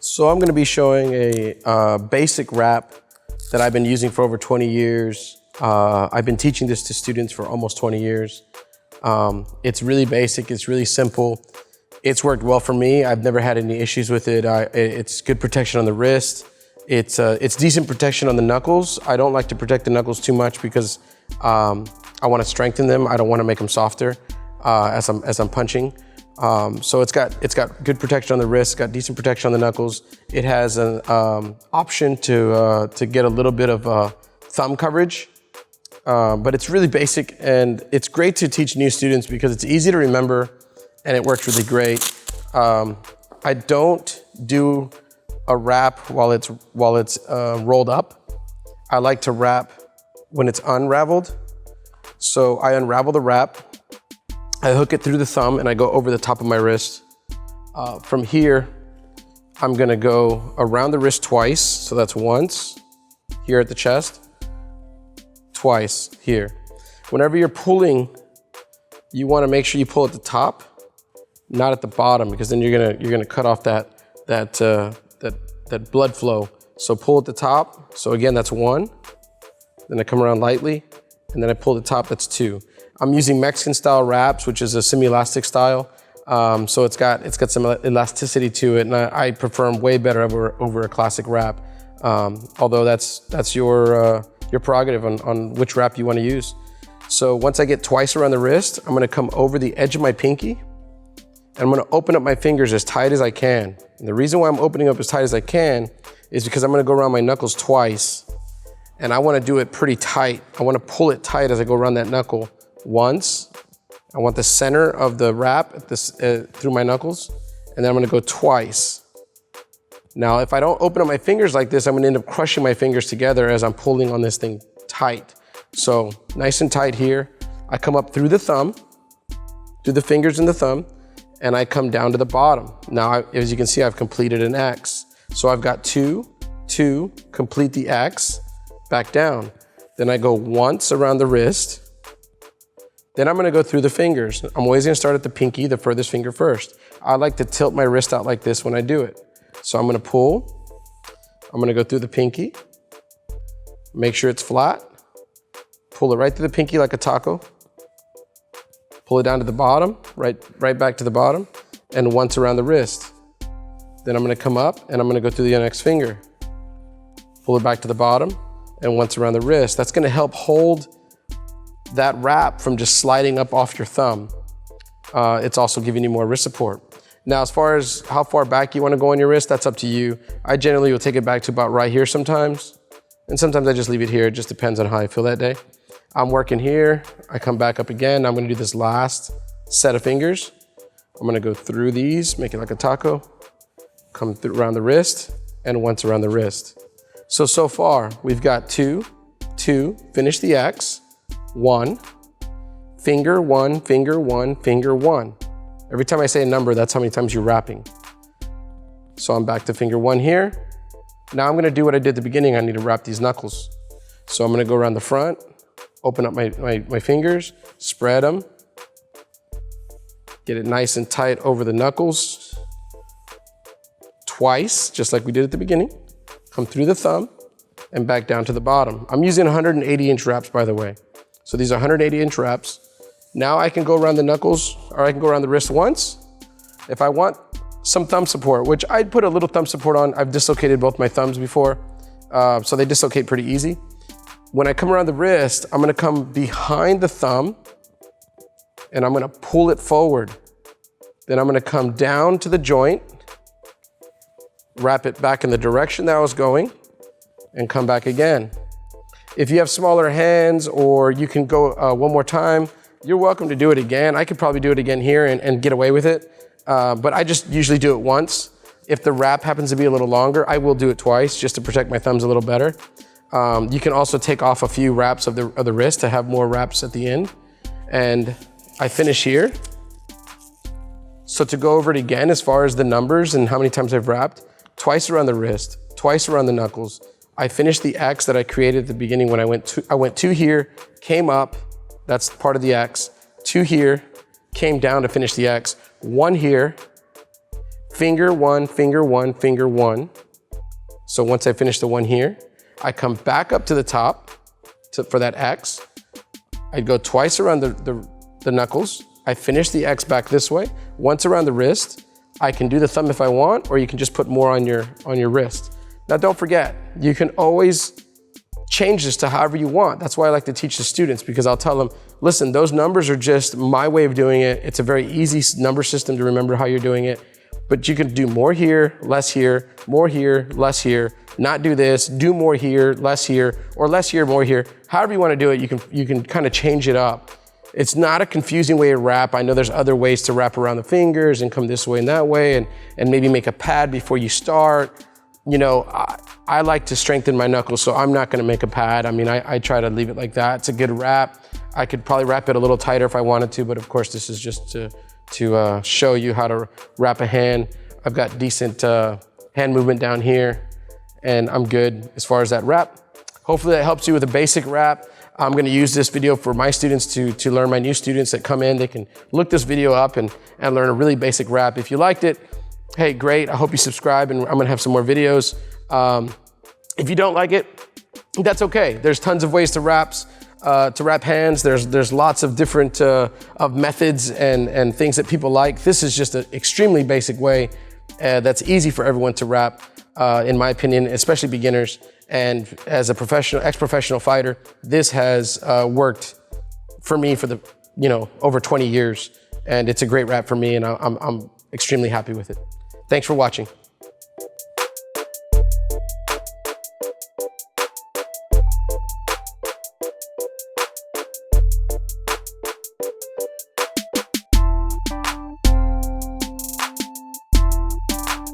So I'm going to be showing a basic wrap that I've been using for over 20 years. I've been teaching this to students for almost 20 years. It's really basic, it's really simple. It's worked well for me. I've never had any issues with it. It's good protection on the wrist. It's decent protection on the knuckles. I don't like to protect the knuckles too much because I want to strengthen them. I don't want to make them softer as I'm punching. So it's got good protection on the wrist, got decent protection on the knuckles. It has an option to get a little bit of thumb coverage, but it's really basic and it's great to teach new students because it's easy to remember and it works really great. I don't do a wrap while it's rolled up. I like to wrap when it's unraveled. So I unravel the wrap. I hook it through the thumb and I go over the top of my wrist. From here, I'm gonna go around the wrist twice. So that's once here at the chest, twice here. Whenever you're pulling, you wanna make sure you pull at the top, not at the bottom, because then you're gonna cut off that blood flow. So pull at the top. So again, that's one. Then I come around lightly, and then I pull the top, that's two. I'm using Mexican style wraps, which is a semi-elastic style. So it's got some elasticity to it, and I prefer them way better over a classic wrap. Although that's your prerogative on which wrap you want to use. So once I get twice around the wrist, I'm gonna come over the edge of my pinky, and I'm gonna open up my fingers as tight as I can. And the reason why I'm opening up as tight as I can is because I'm gonna go around my knuckles twice, and I wanna do it pretty tight. I wanna pull it tight as I go around that knuckle. Once, I want the center of the wrap through my knuckles, and then I'm gonna go twice. Now, if I don't open up my fingers like this, I'm gonna end up crushing my fingers together as I'm pulling on this thing tight. So nice and tight here. I come up through the thumb, through the fingers and the thumb, and I come down to the bottom. Now, as you can see, I've completed an X. So I've got two, complete the X, back down. Then I go once around the wrist. Then I'm gonna go through the fingers. I'm always gonna start at the pinky, the furthest finger first. I like to tilt my wrist out like this when I do it. So I'm gonna pull, I'm gonna go through the pinky, make sure it's flat, pull it right through the pinky like a taco, pull it down to the bottom, right back to the bottom, and once around the wrist. Then I'm gonna come up and I'm gonna go through the next finger, pull it back to the bottom, and once around the wrist. That's gonna help hold that wrap from just sliding up off your thumb. It's also giving you more wrist support. Now, as far as how far back you wanna go on your wrist, that's up to you. I generally will take it back to about right here sometimes, and sometimes I just leave it here. It just depends on how I feel that day. I'm working here, I come back up again. I'm gonna do this last set of fingers. I'm gonna go through these, make it like a taco, come through around the wrist, and once around the wrist. So far, we've got two, finish the X, one, finger, one, finger, one, finger, one. Every time I say a number, that's how many times you're wrapping. So I'm back to finger one here. Now I'm gonna do what I did at the beginning. I need to wrap these knuckles. So I'm gonna go around the front, open up my fingers, spread them, get it nice and tight over the knuckles. Twice, just like we did at the beginning. Come through the thumb and back down to the bottom. I'm using 180-inch wraps, by the way. So these are 180-inch wraps. Now I can go around the knuckles, or I can go around the wrist once. If I want some thumb support, which I'd put a little thumb support on. I've dislocated both my thumbs before, so they dislocate pretty easy. When I come around the wrist, I'm gonna come behind the thumb, and I'm gonna pull it forward. Then I'm gonna come down to the joint, wrap it back in the direction that I was going, and come back again. If you have smaller hands or you can go one more time, you're welcome to do it again. I could probably do it again here and get away with it, but I just usually do it once. If the wrap happens to be a little longer, I will do it twice just to protect my thumbs a little better. You can also take off a few wraps of the wrist to have more wraps at the end. And I finish here. So to go over it again, as far as the numbers and how many times I've wrapped, twice around the wrist, twice around the knuckles. I finished the X that I created at the beginning when I went two here, came up, that's part of the X, two here, came down to finish the X. One here, finger one, finger one, finger one. So once I finish the one here, I come back up to the top for that X. I'd go twice around the knuckles. I finish the X back this way. Once around the wrist, I can do the thumb if I want, or you can just put more on your wrist. Now don't forget, you can always change this to however you want. That's why I like to teach the students, because I'll tell them, listen, those numbers are just my way of doing it. It's a very easy number system to remember how you're doing it. But you can do more here, less here, more here, less here, not do this, do more here, less here, or less here, more here. However you want to do it, you can kind of change it up. It's not a confusing way to wrap. I know there's other ways to wrap around the fingers and come this way and that way, and maybe make a pad before you start. You know, I like to strengthen my knuckles, so I'm not gonna make a pad. I mean, I try to leave it like that. It's a good wrap. I could probably wrap it a little tighter if I wanted to, but of course this is just to show you how to wrap a hand. I've got decent hand movement down here, and I'm good as far as that wrap. Hopefully that helps you with a basic wrap. I'm gonna use this video for my students to learn. My new students that come in, they can look this video up and learn a really basic wrap. If you liked it, hey, great. I hope you subscribe, and I'm gonna have some more videos. If you don't like it, that's okay. There's tons of ways to wrap hands. There's lots of different of methods and things that people like. This is just an extremely basic way that's easy for everyone to wrap, in my opinion, especially beginners. And as a ex-professional fighter, this has worked for me for over 20 years, and it's a great wrap for me, and I'm extremely happy with it. Thanks for watching.